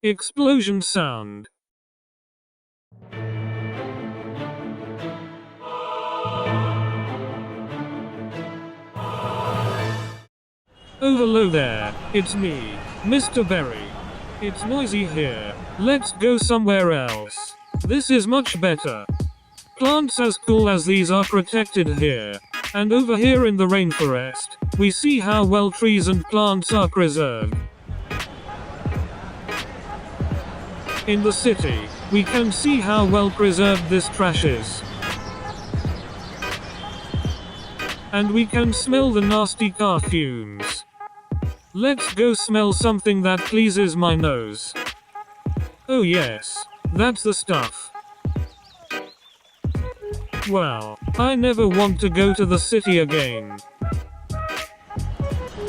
Explosion sound. Oh hello there, it's me, Mr. Beary. It's noisy here, let's go somewhere else. This is much better. Plants as cool as these are protected here. And over here in the rainforest, we see how well trees and plants are preserved. In the city, we can see how well preserved this trash is. And we can smell the nasty car fumes. Let's go smell something that pleases my nose. Oh yes, that's the stuff. Wow, I never want to go to the city again.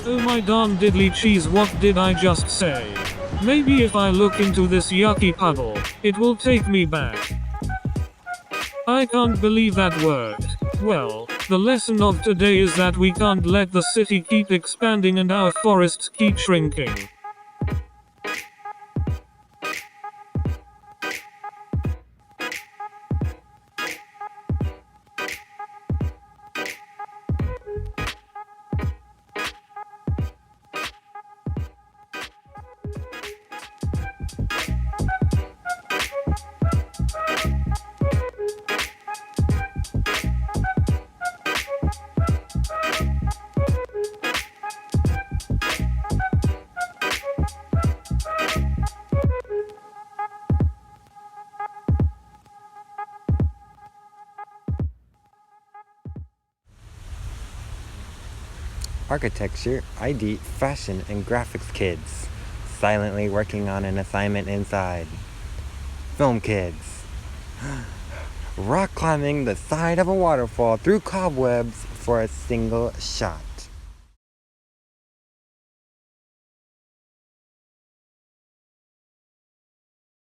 Oh my darn diddly cheese, what did I just say? Maybe if I look into this yucky puddle, it will take me back. I can't believe that worked. Well, the lesson of today is that we can't let the city keep expanding and our forests keep shrinking. Architecture, ID, fashion, and graphics kids, silently working on an assignment inside. Film kids, rock climbing the side of a waterfall through cobwebs for a single shot.